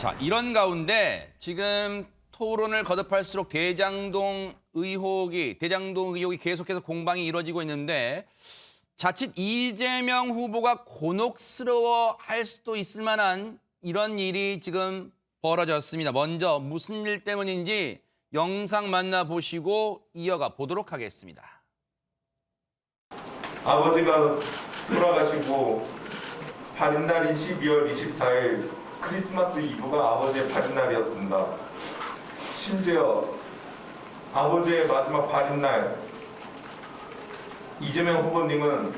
자, 이런 가운데 지금 토론을 거듭할수록 대장동 의혹이 계속해서 공방이 이루어지고 있는데 자칫 이재명 후보가 곤혹스러워할 수도 있을 만한 이런 일이 지금 벌어졌습니다. 먼저 무슨 일 때문인지 영상 만나보시고 이어가 보도록 하겠습니다. 아버지가 돌아가시고 발인날인 12월 24일 크리스마스 이브가 아버지의 발인날이었습니다. 심지어 아버지의 마지막 발인날 이재명 후보님은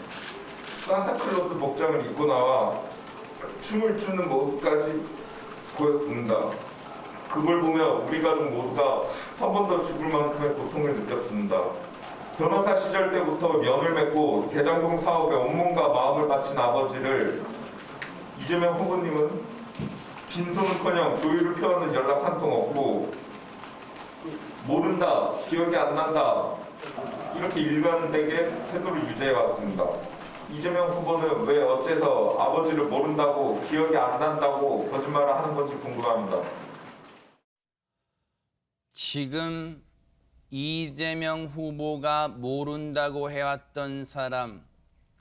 산타클로스 복장을 입고 나와 춤을 추는 모습까지 보였습니다. 그걸 보며 우리 가족 모두가 한 번 더 죽을 만큼의 고통을 느꼈습니다. 변호사 시절 때부터 면을 맺고 대장동 사업에 온몸과 마음을 바친 아버지를 이재명 후보님은 빈손은커녕 조의를 표하는 연락 한 통 없고 모른다, 기억이 안 난다 이렇게 일관되게 태도를 유지해왔습니다. 이재명 후보는 왜 어째서 아버지를 모른다고 기억이 안 난다고 거짓말을 하는 건지 궁금합니다. 지금 이재명 후보가 모른다고 해왔던 사람,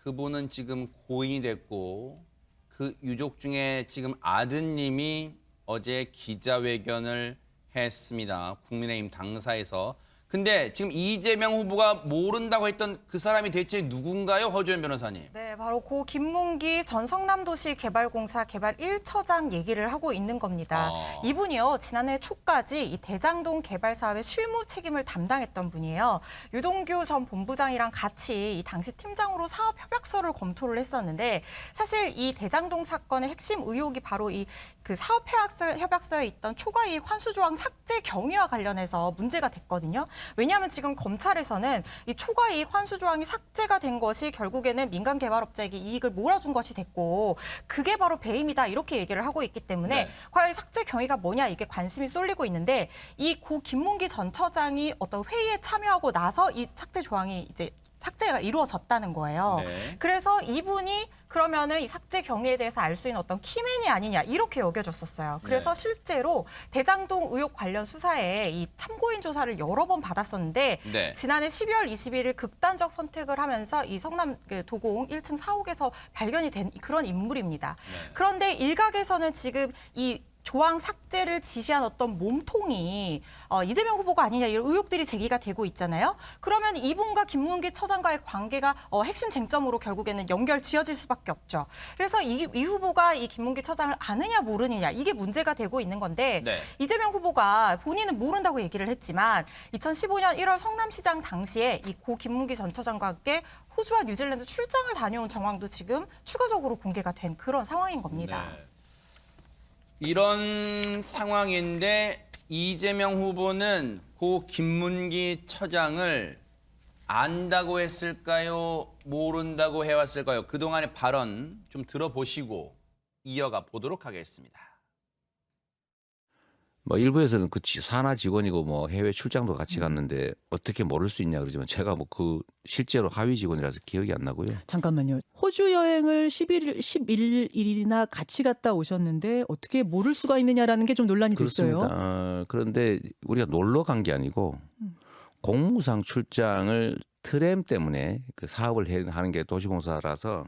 그분은 지금 고인이 됐고 그 유족 중에 지금 아드님이 어제 기자회견을 했습니다. 국민의힘 당사에서. 근데 지금 이재명 후보가 모른다고 했던 그 사람이 대체 누군가요? 허주연 변호사님. 네, 바로 고 김문기 전 성남도시개발공사 개발 1처장 얘기를 하고 있는 겁니다. 이분이요, 지난해 초까지 이 대장동 개발 사업의 실무 책임을 담당했던 분이에요. 유동규 전 본부장이랑 같이 이 당시 팀장으로 사업 협약서를 검토를 했었는데 사실 이 대장동 사건의 핵심 의혹이 바로 이 그 사업 협약서에 있던 초과이익 환수 조항 삭제 경위와 관련해서 문제가 됐거든요. 왜냐하면 지금 검찰에서는 이 초과이익 환수 조항이 삭제가 된 것이 결국에는 민간 개발업자에게 이익을 몰아준 것이 됐고 그게 바로 배임이다 이렇게 얘기를 하고 있기 때문에 과연 이 삭제 경위가 뭐냐 이게 관심이 쏠리고 있는데 이 고 김문기 전 처장이 어떤 회의에 참여하고 나서 이 삭제 조항이 이제 삭제가 이루어졌다는 거예요. 그래서 이분이 그러면은 이 삭제 경위에 대해서 알 수 있는 어떤 키맨이 아니냐 이렇게 여겨졌었어요. 그래서 실제로 대장동 의혹 관련 수사에 이 참고인 조사를 여러 번 받았었는데 지난해 12월 21일 극단적 선택을 하면서 이 성남 도공 1층 사옥에서 발견이 된 그런 인물입니다. 그런데 일각에서는 지금 이 조항 삭제를 지시한 어떤 몸통이 이재명 후보가 아니냐 이런 의혹들이 제기가 되고 있잖아요. 그러면 이분과 김문기 처장과의 관계가 핵심 쟁점으로 결국에는 연결 지어질 수밖에 없죠. 그래서 이 후보가 이 김문기 처장을 아느냐 모르느냐 이게 문제가 되고 있는 건데 이재명 후보가 본인은 모른다고 얘기를 했지만 2015년 1월 성남시장 당시에 이 고 김문기 전 처장과 함께 호주와 뉴질랜드 출장을 다녀온 정황도 지금 추가적으로 공개가 된 그런 상황인 겁니다. 이런 상황인데 이재명 후보는 고 김문기 처장을 안다고 했을까요? 모른다고 해왔을까요? 그동안의 발언 좀 들어보시고 이어가 보도록 하겠습니다. 뭐 일부에서는 그 산하 직원이고 뭐 해외 출장도 같이 갔는데 어떻게 모를 수 있냐 그러지만 제가 뭐 그 실제로 하위 직원이라서 기억이 안 나고요. 잠깐만요. 호주 여행을 11일이나 같이 갔다 오셨는데 어떻게 모를 수가 있느냐라는 게 좀 논란이 됐어요. 그렇습니다. 그런데 우리가 놀러 간 게 아니고 공무상 출장을 트램 때문에 그 사업을 하는 게 도시공사라서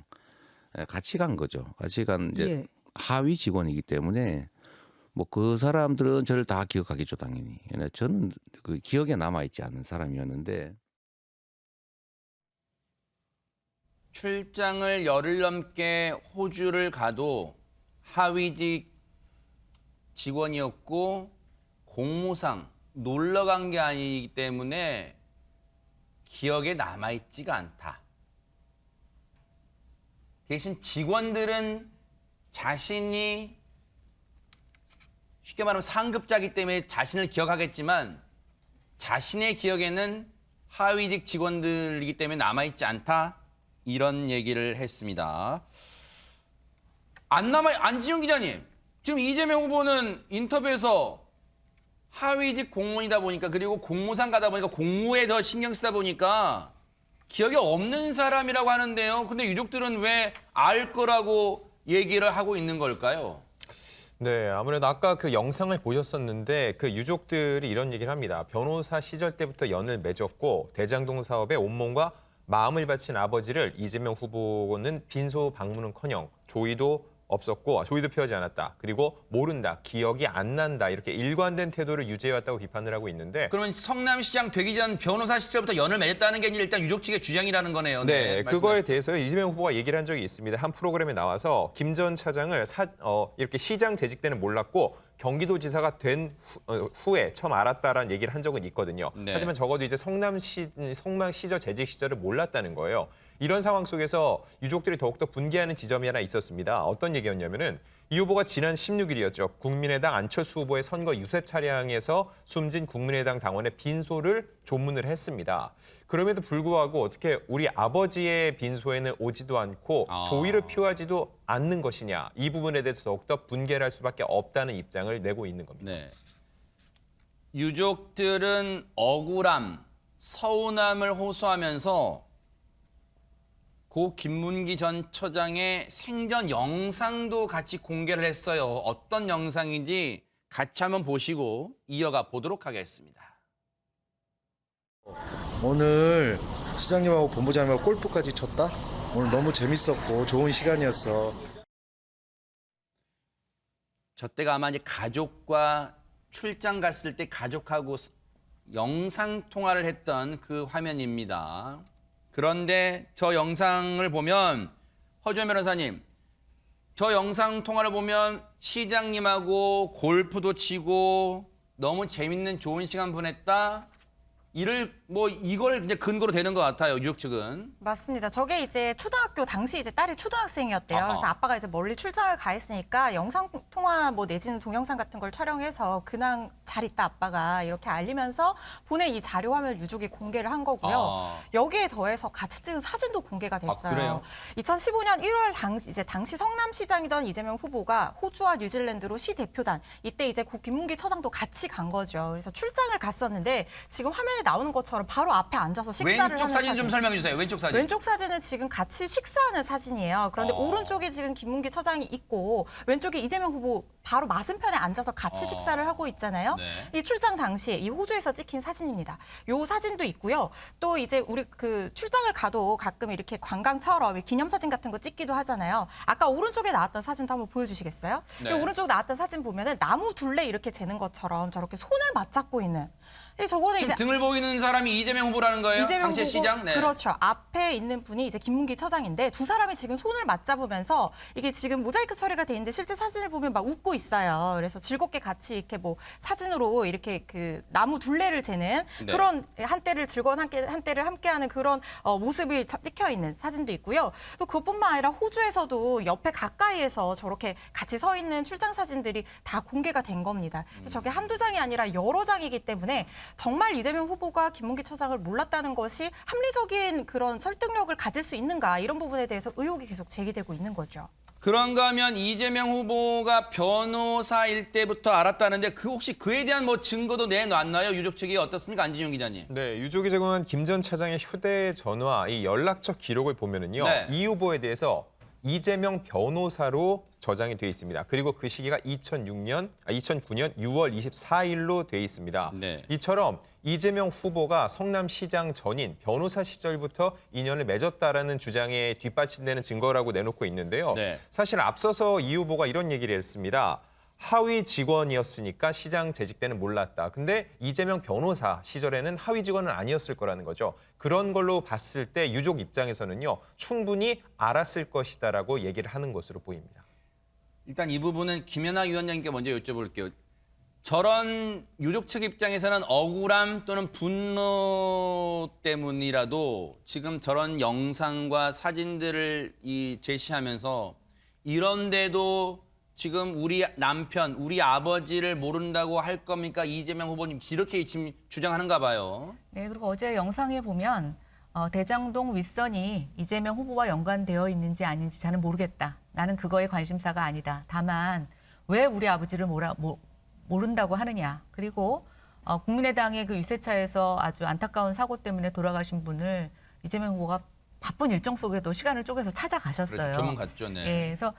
같이 간 거죠. 같이 간 이제 하위 직원이기 때문에 뭐 그 사람들은 저를 다 기억하겠죠, 당연히. 저는 그 기억에 남아있지 않은 사람이었는데. 출장을 열흘 넘게 호주를 가도 하위직 직원이었고 공무상 놀러 간 게 아니기 때문에 기억에 남아있지가 않다. 대신 직원들은 자신이 쉽게 말하면 상급자이기 때문에 자신을 기억하겠지만 자신의 기억에는 하위직 직원들이기 때문에 남아있지 않다. 이런 얘기를 했습니다. 안지용 기자님, 지금 이재명 후보는 인터뷰에서 하위직 공무원이다 보니까 그리고 공무상 가다 보니까 공무에 더 신경 쓰다 보니까 기억이 없는 사람이라고 하는데요. 근데 유족들은 왜 알 거라고 얘기를 하고 있는 걸까요? 네, 아무래도 아까 그 영상을 보셨었는데 그 유족들이 이런 얘기를 합니다. 변호사 시절 때부터 연을 맺었고 대장동 사업에 온몸과 마음을 바친 아버지를 이재명 후보는 빈소 방문은커녕 조의도 없었고 조의도 표하지 않았다. 그리고 모른다, 기억이 안 난다. 이렇게 일관된 태도를 유지해왔다고 비판을 하고 있는데 그러면 성남시장 되기 전 변호사 시절부터 연을 맺었다는 게 일단 유족 측의 주장이라는 거네요. 네, 말씀하세요. 그거에 대해서 이재명 후보가 얘기를 한 적이 있습니다. 한 프로그램에 나와서 김 전 차장을 이렇게 시장 재직 때는 몰랐고 경기도지사가 된 후에 처음 알았다라는 얘기를 한 적은 있거든요. 네. 하지만 적어도 이제 성남시절 재직 시절을 몰랐다는 거예요. 이런 상황 속에서 유족들이 더욱더 분개하는 지점이 하나 있었습니다. 어떤 얘기였냐면은 이 후보가 지난 16일이었죠. 국민의당 안철수 후보의 선거 유세 차량에서 숨진 국민의당 당원의 빈소를 조문을 했습니다. 그럼에도 불구하고 어떻게 우리 아버지의 빈소에는 오지도 않고 조의를 표하지도 않는 것이냐. 이 부분에 대해서 더욱더 분개를 할 수밖에 없다는 입장을 내고 있는 겁니다. 네. 유족들은 억울함, 서운함을 호소하면서 고 김문기 전 처장의 생전 영상도 같이 공개를 했어요. 어떤 영상인지 같이 한번 보시고 이어가 보도록 하겠습니다. 오늘 시장님하고 본부장님하고 골프까지 쳤다? 오늘 너무 재밌었고 좋은 시간이었어. 저 때가 아마 이제 가족과 출장 갔을 때 가족하고 영상 통화를 했던 그 화면입니다. 그런데 저 영상을 보면 허주현 변호사님, 저 영상 통화를 보면 시장님하고 골프도 치고 너무 재밌는 좋은 시간 보냈다. 이걸 이제 근거로 되는 것 같아요. 유족 측은. 맞습니다. 저게 이제 초등학교 당시 이제 딸이 초등학생이었대요. 아하. 그래서 아빠가 이제 멀리 출장을 가 있으니까 영상 통화 내지는 동영상 같은 걸 촬영해서 그냥 잘 있다 아빠가 이렇게 알리면서 보낸 이 자료 화면을 유족이 공개를 한 거고요. 여기에 더해서 같이 찍은 사진도 공개가 됐어요. 그래요? 2015년 1월 당시 성남시장이던 이재명 후보가 호주와 뉴질랜드로 시 대표단 이때 이제 고 김문기 처장도 같이 간 거죠. 그래서 출장을 갔었는데 지금 화면에 나오는 것처럼 바로 앞에 앉아서 식사를 하는 왼쪽 사진 좀 설명해 주세요. 왼쪽 사진. 왼쪽 사진은 지금 같이 식사하는 사진이에요. 그런데 오른쪽에 지금 김문기 처장이 있고 왼쪽에 이재명 후보 바로 맞은편에 앉아서 같이 식사를 하고 있잖아요. 네. 이 출장 당시에 이 호주에서 찍힌 사진입니다. 요 사진도 있고요. 또 이제 우리 그 출장을 가도 가끔 이렇게 관광처럼 기념사진 같은 거 찍기도 하잖아요. 아까 오른쪽에 나왔던 사진도 한번 보여주시겠어요? 네. 이 오른쪽에 나왔던 사진 보면은 나무 둘레 이렇게 재는 것처럼 저렇게 손을 맞잡고 있는. 저거는 지금 이제 등을 보이는 사람이 이재명 후보라는 거예요? 이재명 당시의 후보, 시장? 네. 그렇죠. 앞에 있는 분이 이제 김문기 처장인데 두 사람이 지금 손을 맞잡으면서 이게 지금 모자이크 처리가 돼 있는데 실제 사진을 보면 막 웃고 있어요. 그래서 즐겁게 같이 이렇게 사진으로 이렇게 그 나무 둘레를 재는 네. 그런 한때를 즐거운 한때를 함께하는 그런 모습이 찍혀 있는 사진도 있고요. 또 그것뿐만 아니라 호주에서도 옆에 가까이에서 저렇게 같이 서 있는 출장 사진들이 다 공개가 된 겁니다. 그래서 저게 한두 장이 아니라 여러 장이기 때문에 정말 이재명 후보가 김문기 처장을 몰랐다는 것이 합리적인 그런 설득력을 가질 수 있는가 이런 부분에 대해서 의혹이 계속 제기되고 있는 거죠. 그런가 하면 이재명 후보가 변호사일 때부터 알았다는데 혹시 그에 대한 증거도 내놨나요? 유족 측이 어떻습니까? 안진용 기자님. 네, 유족이 제공한 김 전 차장의 휴대전화, 이 연락처 기록을 보면은요, 네. 이 후보에 대해서 이재명 변호사로 저장이 돼 있습니다. 그리고 그 시기가 2009년 6월 24일로 돼 있습니다. 네. 이처럼 이재명 후보가 성남시장 전인 변호사 시절부터 인연을 맺었다라는 주장에 뒷받침되는 증거라고 내놓고 있는데요. 네. 사실 앞서서 이 후보가 이런 얘기를 했습니다. 하위 직원이었으니까 시장 재직 때는 몰랐다. 근데 이재명 변호사 시절에는 하위 직원은 아니었을 거라는 거죠. 그런 걸로 봤을 때 유족 입장에서는요, 충분히 알았을 것이다라고 얘기를 하는 것으로 보입니다. 일단 이 부분은 김연아 위원장님께 먼저 여쭤볼게요. 저런 유족 측 입장에서는 억울함 또는 분노 때문이라도 지금 저런 영상과 사진들을 제시하면서 이런데도 지금 우리 남편, 우리 아버지를 모른다고 할 겁니까? 이재명 후보님 이렇게 지금 주장하는가 봐요. 네, 그리고 어제 영상에 보면 대장동 윗선이 이재명 후보와 연관되어 있는지 아닌지 저는 모르겠다. 나는 그거에 관심사가 아니다. 다만 왜 우리 아버지를 모른다고 하느냐. 그리고 국민의당의 그 유세차에서 아주 안타까운 사고 때문에 돌아가신 분을 이재명 후보가 바쁜 일정 속에도 시간을 쪼개서 찾아가셨어요. 그렇죠. 조문 갔죠. 네. 예, 그래서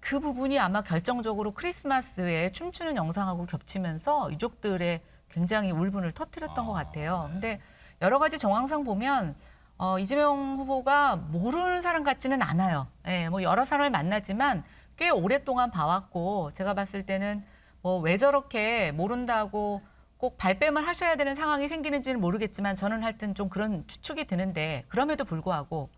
그 부분이 아마 결정적으로 크리스마스에 춤추는 영상하고 겹치면서 유족들의 굉장히 울분을 터뜨렸던 것 같아요. 근데 여러 가지 정황상 보면 이재명 후보가 모르는 사람 같지는 않아요. 예, 뭐 여러 사람을 만나지만 꽤 오랫동안 봐왔고 제가 봤을 때는 뭐 왜 저렇게 모른다고 꼭 발뺌을 하셔야 되는 상황이 생기는지는 모르겠지만 저는 하여튼 좀 그런 추측이 드는데 그럼에도 불구하고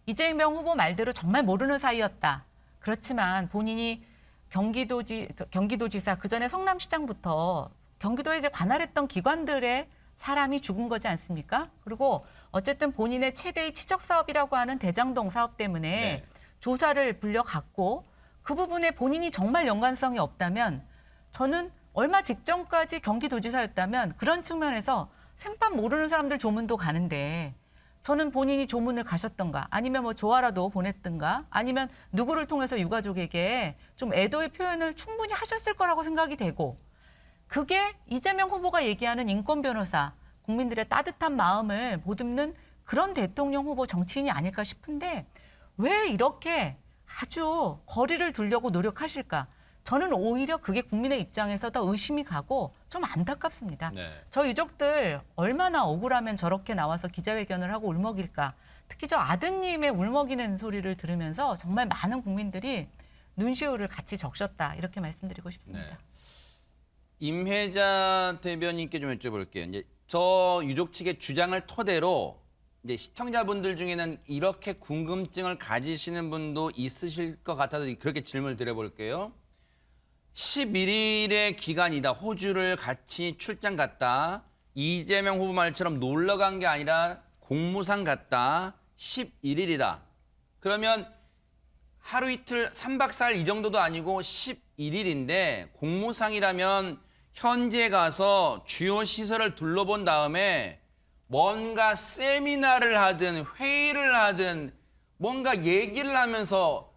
이재명 후보 말대로 정말 모르는 사이였다. 그렇지만 본인이 경기도지사 그전에 성남시장부터 경기도에 이제 관할했던 기관들의 사람이 죽은 거지 않습니까? 그리고 어쨌든 본인의 최대의 치적 사업이라고 하는 대장동 사업 때문에 네. 조사를 불려갔고 그 부분에 본인이 정말 연관성이 없다면 저는 얼마 직전까지 경기도지사였다면 그런 측면에서 생판 모르는 사람들 조문도 가는데 저는 본인이 조문을 가셨던가 아니면 뭐 조화라도 보냈던가 아니면 누구를 통해서 유가족에게 좀 애도의 표현을 충분히 하셨을 거라고 생각이 되고 그게 이재명 후보가 얘기하는 인권 변호사, 국민들의 따뜻한 마음을 보듬는 그런 대통령 후보 정치인이 아닐까 싶은데 왜 이렇게 아주 거리를 두려고 노력하실까? 저는 오히려 그게 국민의 입장에서 더 의심이 가고 좀 안타깝습니다. 네. 저 유족들 얼마나 억울하면 저렇게 나와서 기자회견을 하고 울먹일까? 특히 저 아드님의 울먹이는 소리를 들으면서 정말 많은 국민들이 눈시울을 같이 적셨다 이렇게 말씀드리고 싶습니다. 네. 임혜자 대변인께 좀 여쭤볼게요. 이제 저 유족 측의 주장을 토대로 이제 시청자분들 중에는 이렇게 궁금증을 가지시는 분도 있으실 것 같아서 그렇게 질문을 드려볼게요. 11일의 기간이다. 호주를 같이 출장 갔다. 이재명 후보 말처럼 놀러 간 게 아니라 공무상 갔다. 11일이다. 그러면 하루 이틀 3박 4일 이 정도도 아니고 11일인데 공무상이라면 현지에 가서 주요 시설을 둘러본 다음에 뭔가 세미나를 하든 회의를 하든 뭔가 얘기를 하면서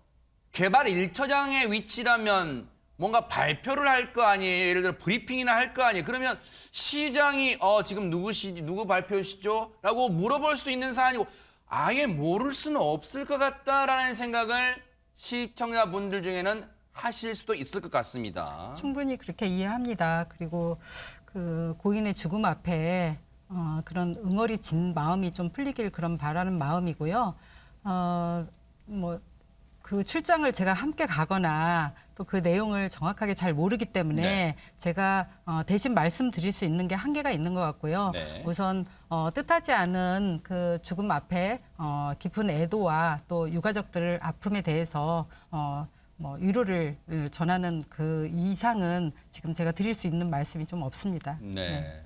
개발 1처장의 위치라면 뭔가 발표를 할 거 아니에요. 예를 들어 브리핑이나 할 거 아니에요. 그러면 시장이 지금 누구 발표시죠? 라고 물어볼 수도 있는 사안이고 아예 모를 수는 없을 것 같다라는 생각을 시청자분들 중에는 하실 수도 있을 것 같습니다. 충분히 그렇게 이해합니다. 그리고 그 고인의 죽음 앞에 그런 응어리진 마음이 좀 풀리길 그런 바라는 마음이고요. 뭐 그 출장을 제가 함께 가거나 또 그 내용을 정확하게 잘 모르기 때문에 네. 제가 대신 말씀드릴 수 있는 게 한계가 있는 것 같고요. 네. 우선 뜻하지 않은 그 죽음 앞에 깊은 애도와 또 유가족들 아픔에 대해서 뭐 위로를 전하는 그 이상은 지금 제가 드릴 수 있는 말씀이 좀 없습니다. 네.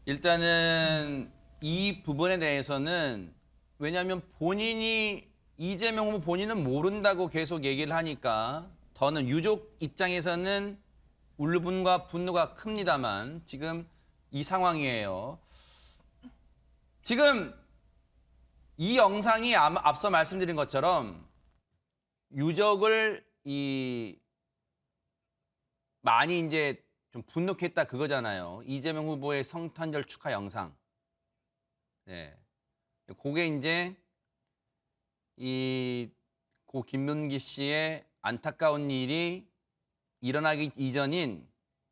일단은 이 부분에 대해서는 왜냐하면 이재명 후보 본인은 모른다고 계속 얘기를 하니까 더는 유족 입장에서는 울분과 분노가 큽니다만 지금 이 상황이에요. 지금 이 영상이 앞서 말씀드린 것처럼 유족을 많이 이제 좀 분노케 했다 그거잖아요. 이재명 후보의 성탄절 축하 영상. 네. 그게 이제 고 김문기 씨의 안타까운 일이 일어나기 이전인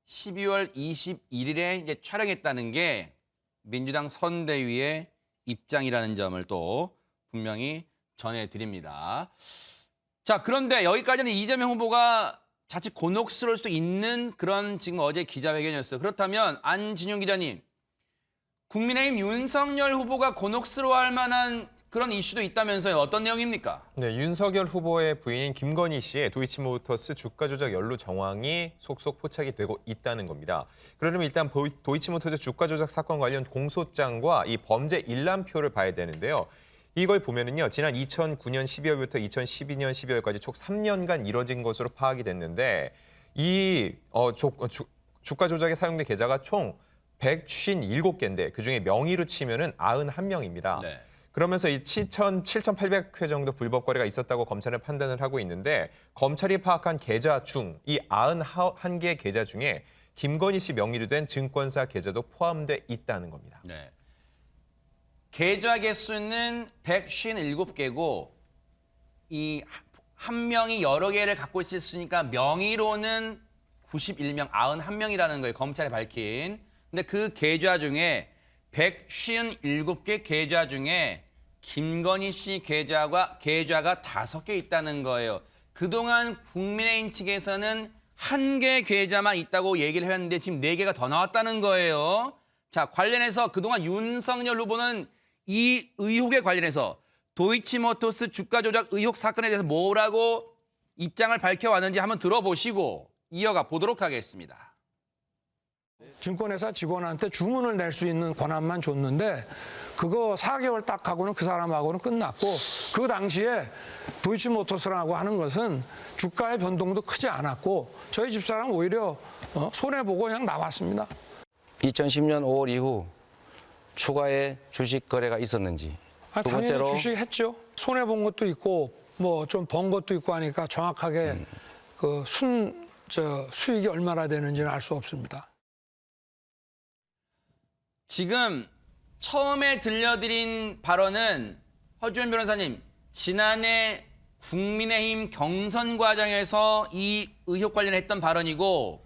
12월 21일에 이제 촬영했다는 게 민주당 선대위의 입장이라는 점을 또 분명히 전해드립니다. 자, 그런데 여기까지는 이재명 후보가 자칫 곤혹스러울 수도 있는 그런 지금 어제 기자회견이었어요. 그렇다면 안진용 기자님, 국민의힘 윤석열 후보가 곤혹스러워할 만한 그런 이슈도 있다면서요. 어떤 내용입니까? 네, 윤석열 후보의 부인인 김건희 씨의 도이치모터스 주가 조작 연루 정황이 속속 포착이 되고 있다는 겁니다. 그러려면 일단 도이치모터스 주가 조작 사건 관련 공소장과 이 범죄 일람표를 봐야 되는데요. 이걸 보면은요, 지난 2009년 12월부터 2012년 12월까지 총 3년간 이뤄진 것으로 파악이 됐는데 이 주가 조작에 사용된 계좌가 총 157개인데 그중에 명의로 치면은 91명입니다. 네. 그러면서 이 7,800회 정도 불법 거래가 있었다고 검찰은 판단을 하고 있는데 검찰이 파악한 계좌 중 이 91개 계좌 중에 김건희 씨 명의로 된 증권사 계좌도 포함돼 있다는 겁니다. 네. 계좌 개수는 157개고 이 한 명이 여러 개를 갖고 있을 수 있으니까 명의로는 91명, 91명이라는 거예요. 검찰이 밝힌. 근데 그 계좌 중에 157개 계좌 중에 김건희 씨 계좌가 5개 있다는 거예요. 그동안 국민의힘 측에서는 한 개 계좌만 있다고 얘기를 했는데 지금 4개가 더 나왔다는 거예요. 자, 관련해서 그동안 윤석열 후보는 이 의혹에 관련해서 도이치모터스 주가 조작 의혹 사건에 대해서 뭐라고 입장을 밝혀왔는지 한번 들어보시고 이어가 보도록 하겠습니다. 증권회사 직원한테 주문을 낼 수 있는 권한만 줬는데 그거 4개월 딱 하고는 그 사람하고는 끝났고 그 당시에 도이치모터스라고 하는 것은 주가의 변동도 크지 않았고 저희 집사람 오히려 손해보고 그냥 나왔습니다. 2010년 5월 이후 추가의 주식 거래가 있었는지. 두 당연히 번째로 주식 했죠. 손해본 것도 있고 뭐 좀 번 것도 있고 하니까 정확하게 그 수익이 얼마나 되는지는 알 수 없습니다. 지금 처음에 들려드린 발언은 허주현 변호사님, 지난해 국민의힘 경선 과정에서 이 의혹 관련했던 발언이고,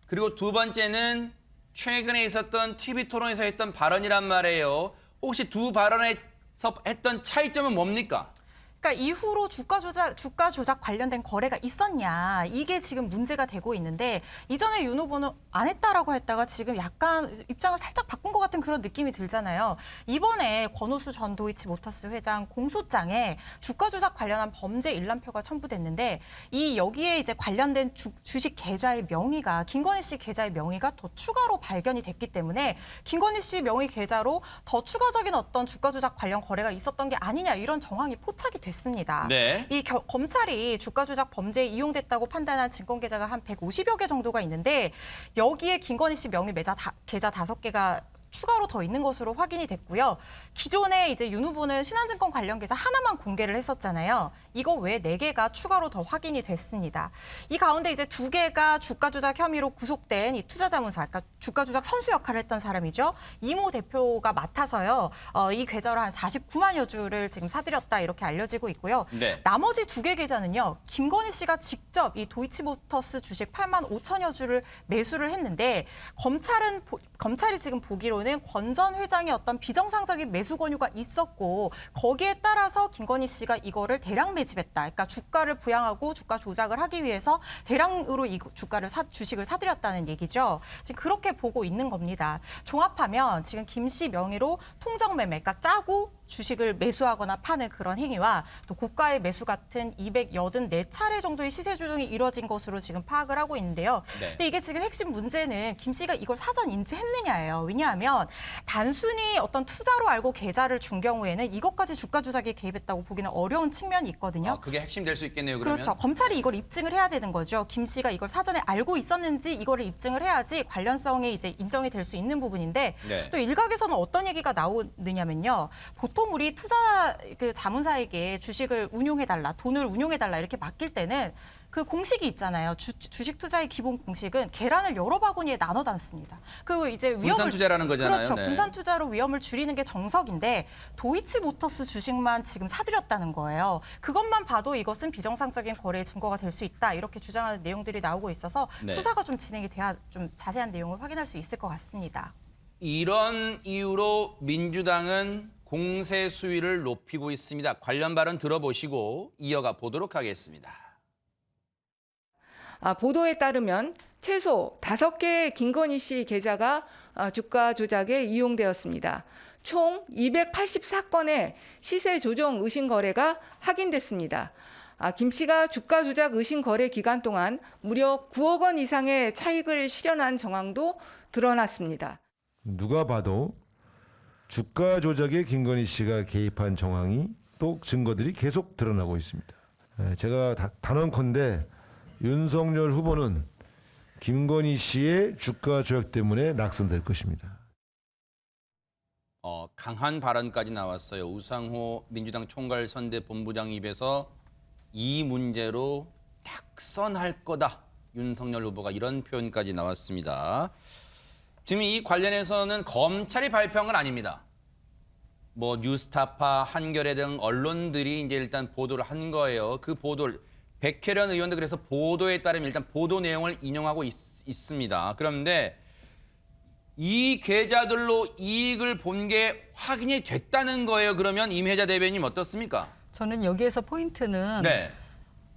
그리고 두 번째는 최근에 있었던 TV토론에서 했던 발언이란 말이에요. 혹시 두 발언에서 했던 차이점은 뭡니까? 그러니까 이후로 주가 조작 관련된 거래가 있었냐, 이게 지금 문제가 되고 있는데, 이전에 윤 후보는 안 했다라고 했다가 지금 약간 입장을 살짝 바꾼 것 같은 그런 느낌이 들잖아요. 이번에 권오수 전 도이치모터스 회장 공소장에 주가 조작 관련한 범죄 일람표가 첨부됐는데, 여기에 이제 관련된 주식 계좌의 명의가, 김건희 씨 계좌의 명의가 더 추가로 발견이 됐기 때문에 김건희 씨 명의 계좌로 더 추가적인 어떤 주가 조작 관련 거래가 있었던 게 아니냐, 이런 정황이 포착이 됐습니다. 네. 검찰이 주가 조작 범죄에 이용됐다고 판단한 증권 계좌가 한 150여 개 정도가 있는데, 여기에 김건희 씨 명의 계좌 5개가 추가로 더 있는 것으로 확인이 됐고요. 기존에 이제 윤 후보는 신한증권 관련 계좌 하나만 공개를 했었잖아요. 이거 외에 4개가 추가로 더 확인이 됐습니다. 이 가운데 이제 2개가 주가 조작 혐의로 구속된 이 투자자문사, 그러니까 주가 조작 선수 역할을 했던 사람이죠. 이모 대표가 맡아서요. 이 계좌로 한 49만여 주를 지금 사들였다, 이렇게 알려지고 있고요. 네. 나머지 2개 계좌는요, 김건희 씨가 직접 이 도이치모터스 주식 8만 5천여 주를 매수를 했는데, 검찰이 지금 보기로는 권 전 회장의 어떤 비정상적인 매수 권유가 있었고, 거기에 따라서 김건희 씨가 이거를 대량 매집했다. 그러니까 주가를 부양하고 주가 조작을 하기 위해서 대량으로 이 주식을 사들였다는 얘기죠. 지금 그렇게 보고 있는 겁니다. 종합하면 지금 김 씨 명의로 통정 매매, 그러니까 짜고 주식을 매수하거나 파는 그런 행위와 또 고가의 매수 같은 284차례 정도의 시세 조정이 이루어진 것으로 지금 파악을 하고 있는데요. 네. 근데 이게 지금 핵심 문제는 김 씨가 이걸 사전 인지했느냐예요. 왜냐하면 단순히 어떤 투자로 알고 계좌를 준 경우에는 이것까지 주가 조작에 개입했다고 보기는 어려운 측면이 있거든요. 그게 핵심 될 수 있겠네요, 그러면. 그렇죠. 검찰이 이걸 입증을 해야 되는 거죠. 김 씨가 이걸 사전에 알고 있었는지 이거를 입증을 해야지 관련성이 이제 인정이 될 수 있는 부분인데, 네. 또 일각에서는 어떤 얘기가 나오느냐면요. 보통 우리 자문사에게 주식을 운용해달라, 돈을 운용해달라 이렇게 맡길 때는 그 공식이 있잖아요. 주식 투자의 기본 공식은 계란을 여러 바구니에 나눠 담습니다. 그 이제 분산 투자라는 거잖아요. 그렇죠. 네. 분산 투자로 위험을 줄이는 게 정석인데, 도이치모터스 주식만 지금 사들였다는 거예요. 그것만 봐도 이것은 비정상적인 거래의 증거가 될 수 있다, 이렇게 주장하는 내용들이 나오고 있어서 네. 수사가 좀 진행이 돼야 좀 자세한 내용을 확인할 수 있을 것 같습니다. 이런 이유로 민주당은 공세 수위를 높이고 있습니다. 관련 발언 들어보시고 이어가 보도록 하겠습니다. 보도에 따르면 최소 5개의 김건희 씨 계좌가 주가 조작에 이용되었습니다. 총 284건의 시세 조정 의심 거래가 확인됐습니다. 김 씨가 주가 조작 의심 거래 기간 동안 무려 9억 원 이상의 차익을 실현한 정황도 드러났습니다. 누가 봐도 주가 조작에 김건희 씨가 개입한 정황이 또 증거들이 계속 드러나고 있습니다. 제가 단언컨대 윤석열 후보는 김건희 씨의 주가 조작 때문에 낙선될 것입니다. 강한 발언까지 나왔어요. 우상호 민주당 총괄선대본부장 입에서 이 문제로 낙선할 거다, 윤석열 후보가 이런 표현까지 나왔습니다. 지금 이 관련해서는 검찰이 발표한 건 아닙니다. 뉴스타파, 한겨레 등 언론들이 이제 일단 보도를 한 거예요. 그 보도를 백혜련 의원도 그래서 보도에 따르면 일단 보도 내용을 인용하고 있습니다. 그런데 이 계좌들로 이익을 본 게 확인이 됐다는 거예요. 그러면 임혜자 대변인 어떻습니까? 저는 여기에서 포인트는 네.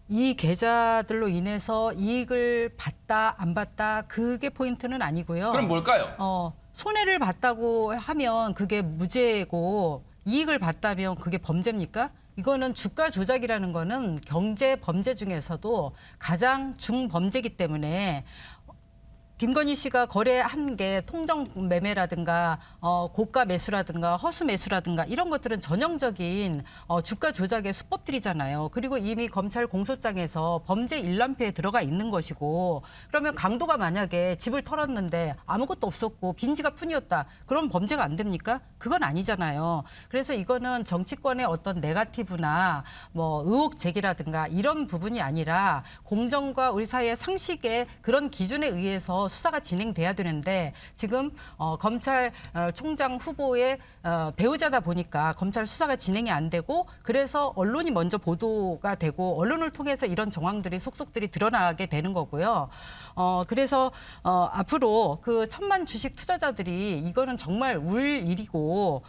이 계좌들로 인해서 이익을 봤다 안 봤다 그게 포인트는 아니고요. 그럼 뭘까요? 손해를 봤다고 하면 그게 무죄고 이익을 봤다면 그게 범죄입니까? 이거는 주가 조작이라는 거는 경제 범죄 중에서도 가장 중범죄이기 때문에 김건희 씨가 거래한 게 통정 매매라든가 고가 매수라든가 허수 매수라든가 이런 것들은 전형적인 주가 조작의 수법들이잖아요. 그리고 이미 검찰 공소장에서 범죄 일람표에 들어가 있는 것이고 그러면 강도가 만약에 집을 털었는데 아무것도 없었고 빈지가 뿐이었다. 그럼 범죄가 안 됩니까? 그건 아니잖아요. 그래서 이거는 정치권의 어떤 네거티브나 뭐 의혹 제기라든가 이런 부분이 아니라 공정과 우리 사회의 상식의 그런 기준에 의해서 수사가 진행돼야 되는데 지금 검찰총장 후보의 배우자다 보니까 검찰 수사가 진행이 안 되고 그래서 언론이 먼저 보도가 되고 언론을 통해서 이런 정황들이 속속들이 드러나게 되는 거고요. 그래서 앞으로 그 1,000만 주식 투자자들이 이거는 정말 울 일이고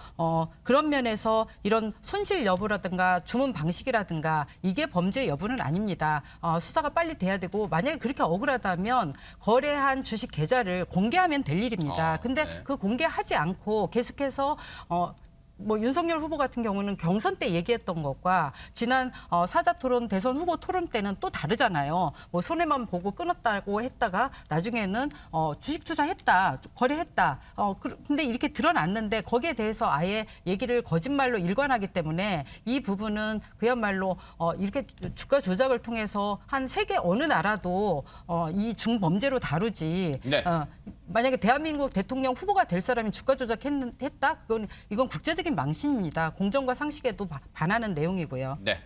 그런 면에서 이런 손실 여부라든가 주문 방식이라든가 이게 범죄 여부는 아닙니다. 수사가 빨리 돼야 되고 만약에 그렇게 억울하다면 거래한 주식 계좌를 공개하면 될 일입니다. 근데 네. 그 공개하지 않고 계속해서 뭐 윤석열 후보 같은 경우는 경선 때 얘기했던 것과 지난 사자토론 대선 후보 토론 때는 또 다르잖아요. 뭐 손해만 보고 끊었다고 했다가 나중에는 주식 투자했다, 거래했다. 근데 이렇게 드러났는데 거기에 대해서 아예 얘기를 거짓말로 일관하기 때문에 이 부분은 그야말로 이렇게 주가 조작을 통해서 한 세계 어느 나라도 이 중범죄로 다루지. 네. 만약에 대한민국 대통령 후보가 될 사람이 주가 조작했다? 이건 국제적인 망신입니다. 공정과 상식에도 반하는 내용이고요. 네.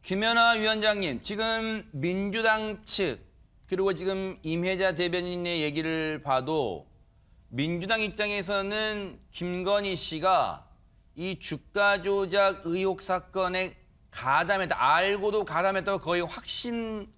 김연아 위원장님, 지금 민주당 측 그리고 지금 임혜자 대변인의 얘기를 봐도 민주당 입장에서는 김건희 씨가 이 주가 조작 의혹 사건에 가담했다, 알고도 가담했다고 거의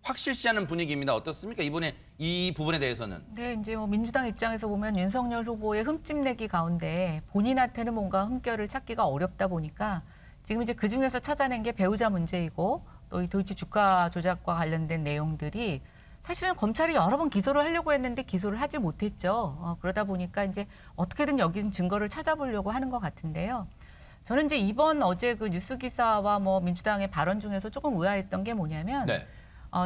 확실시하는 분위기입니다. 어떻습니까? 이번에 이 부분에 대해서는. 네, 이제 뭐 민주당 입장에서 보면 윤석열 후보의 흠집내기 가운데 본인한테는 뭔가 흠결을 찾기가 어렵다 보니까 지금 이제 그 중에서 찾아낸 게 배우자 문제이고 또 이 도이치 주가 조작과 관련된 내용들이 사실은 검찰이 여러 번 기소를 하려고 했는데 기소를 하지 못했죠. 그러다 보니까 이제 어떻게든 여긴 증거를 찾아보려고 하는 것 같은데요. 저는 이제 이번 어제 그 뉴스 기사와 뭐 민주당의 발언 중에서 조금 의아했던 게 뭐냐면 네.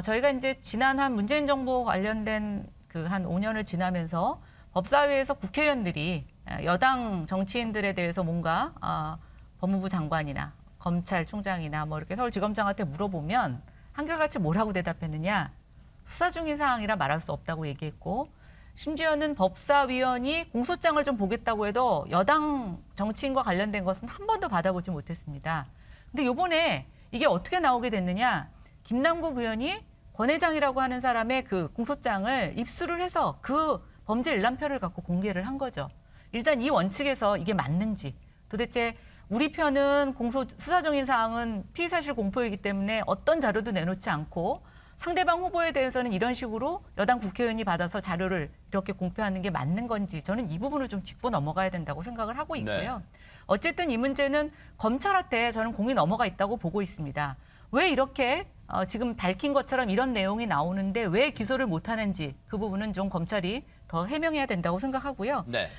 저희가 이제 지난 한 문재인 정부 관련된 그 한 5년을 지나면서 법사위에서 국회의원들이 여당 정치인들에 대해서 뭔가 법무부 장관이나 검찰총장이나 뭐 이렇게 서울지검장한테 물어보면 한결같이 뭐라고 대답했느냐. 수사 중인 사항이라 말할 수 없다고 얘기했고 심지어는 법사위원이 공소장을 좀 보겠다고 해도 여당 정치인과 관련된 것은 한 번도 받아보지 못했습니다. 근데 이번에 이게 어떻게 나오게 됐느냐. 김남국 의원이 권 회장이라고 하는 사람의 그 공소장을 입수를 해서 그 범죄 일람표를 갖고 공개를 한 거죠. 일단 이 원칙에서 이게 맞는지 도대체 우리 편은 수사 중인 사항은 피의사실 공포이기 때문에 어떤 자료도 내놓지 않고 상대방 후보에 대해서는 이런 식으로 여당 국회의원이 받아서 자료를 이렇게 공표하는 게 맞는 건지 저는 이 부분을 좀 짚고 넘어가야 된다고 생각을 하고 있고요. 네. 어쨌든 이 문제는 검찰한테 저는 공이 넘어가 있다고 보고 있습니다. 왜 이렇게 지금 밝힌 것처럼 이런 내용이 나오는데 왜 기소를 못하는지 그 부분은 좀 검찰이 더 해명해야 된다고 생각하고요. 네.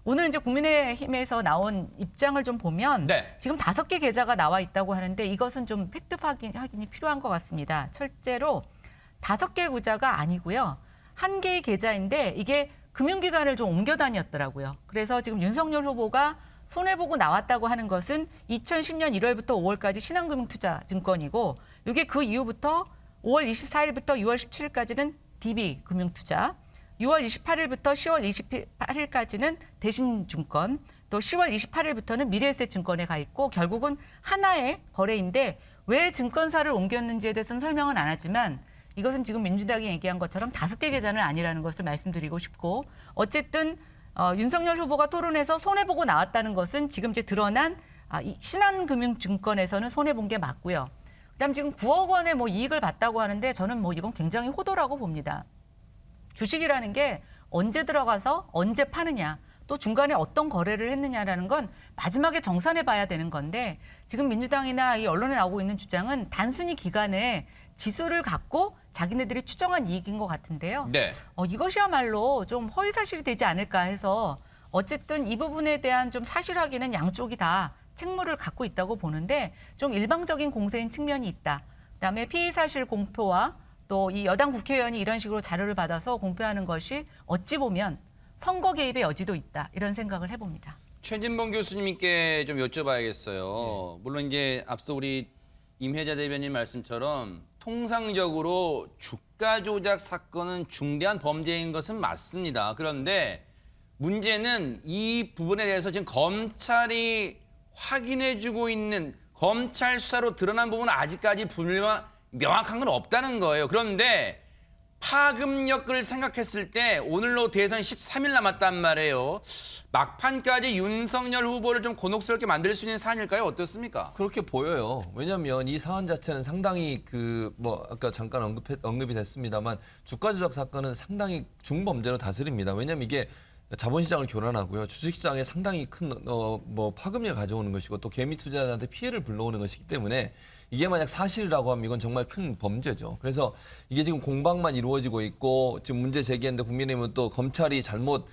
오늘 이제 국민의힘에서 나온 입장을 좀 보면 네. 지금 5개 계좌가 나와 있다고 하는데 이것은 좀 팩트 확인이 필요한 것 같습니다. 철제로 5개 계좌가 아니고요. 1개의 계좌인데 이게 금융기관을 좀 옮겨 다녔더라고요. 그래서 지금 윤석열 후보가 손해보고 나왔다고 하는 것은 2010년 1월부터 5월까지 신한금융투자증권이고 이게 그 이후부터 5월 24일부터 6월 17일까지는 DB금융투자 6월 28일부터 10월 28일까지는 대신증권, 또 10월 28일부터는 미래에셋증권에 가 있고 결국은 하나의 거래인데 왜 증권사를 옮겼는지에 대해서는 설명은 안 하지만 이것은 지금 민주당이 얘기한 것처럼 5개 계좌는 아니라는 것을 말씀드리고 싶고 어쨌든 윤석열 후보가 토론에서 손해보고 나왔다는 것은 지금 이제 드러난 이 신한금융증권에서는 손해본 게 맞고요. 그다음 지금 9억 원의 뭐 이익을 봤다고 하는데 저는 뭐 이건 굉장히 호도라고 봅니다. 주식이라는 게 언제 들어가서 언제 파느냐, 또 중간에 어떤 거래를 했느냐라는 건 마지막에 정산해 봐야 되는 건데 지금 민주당이나 이 언론에 나오고 있는 주장은 단순히 기간에 지수를 갖고 자기네들이 추정한 이익인 것 같은데요. 네. 이것이야말로 좀 허위사실이 되지 않을까 해서 어쨌든 이 부분에 대한 좀 사실 확인은 양쪽이 다 책무를 갖고 있다고 보는데 좀 일방적인 공세인 측면이 있다. 그다음에 피의사실 공표와 또 이 여당 국회의원이 이런 식으로 자료를 받아서 공표하는 것이 어찌 보면 선거 개입의 여지도 있다. 이런 생각을 해봅니다. 최진봉 교수님께 좀 여쭤봐야겠어요. 물론 이제 앞서 우리 임혜자 대변인 말씀처럼 통상적으로 주가 조작 사건은 중대한 범죄인 것은 맞습니다. 그런데 문제는 이 부분에 대해서 지금 검찰이 확인해주고 있는 검찰 수사로 드러난 부분은 아직까지 명확한 건 없다는 거예요. 그런데 파급력을 생각했을 때 오늘로 대선 13일 남았단 말이에요. 막판까지 윤석열 후보를 좀 곤혹스럽게 만들 수 있는 사안일까요? 어떻습니까? 그렇게 보여요. 왜냐하면 이 사안 자체는 상당히 아까 잠깐 언급이 됐습니다만 주가 조작 사건은 상당히 중범죄로 다스립니다. 왜냐하면 이게 자본시장을 교란하고요. 주식시장에 상당히 큰 파급력을 가져오는 것이고 또 개미 투자자한테 피해를 불러오는 것이기 때문에 이게 만약 사실이라고 하면 이건 정말 큰 범죄죠. 그래서 이게 지금 공방만 이루어지고 있고 지금 문제 제기했는데 국민의힘은 또 검찰이 잘못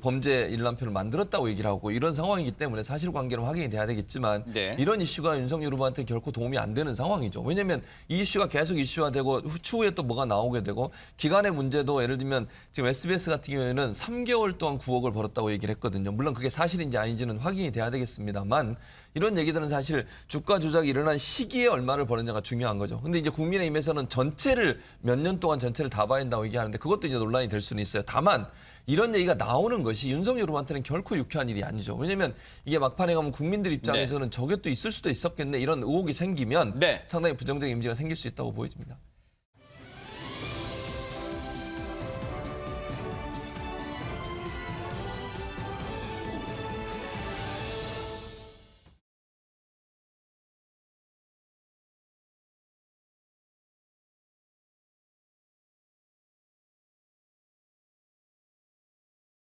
범죄 일람표를 만들었다고 얘기를 하고 이런 상황이기 때문에 사실관계는 확인이 돼야 되겠지만 네. 이런 이슈가 윤석열 후보한테 결코 도움이 안 되는 상황이죠. 왜냐하면 이 이슈가 계속 이슈화되고 추후에 또 뭐가 나오게 되고 기간의 문제도 예를 들면 지금 SBS 같은 경우에는 3개월 동안 9억을 벌었다고 얘기를 했거든요. 물론 그게 사실인지 아닌지는 확인이 돼야 되겠습니다만 이런 얘기들은 사실 주가 조작이 일어난 시기에 얼마를 벌었냐가 중요한 거죠. 근데 이제 국민의힘에서는 전체를 몇 년 동안 전체를 다 봐야 한다고 얘기하는데 그것도 이제 논란이 될 수는 있어요. 다만 이런 얘기가 나오는 것이 윤석열 후보한테는 결코 유쾌한 일이 아니죠. 왜냐하면 이게 막판에 가면 국민들 입장에서는 저게 또 있을 수도 있었겠네 이런 의혹이 생기면 네. 상당히 부정적인 이미지가 생길 수 있다고 보여집니다.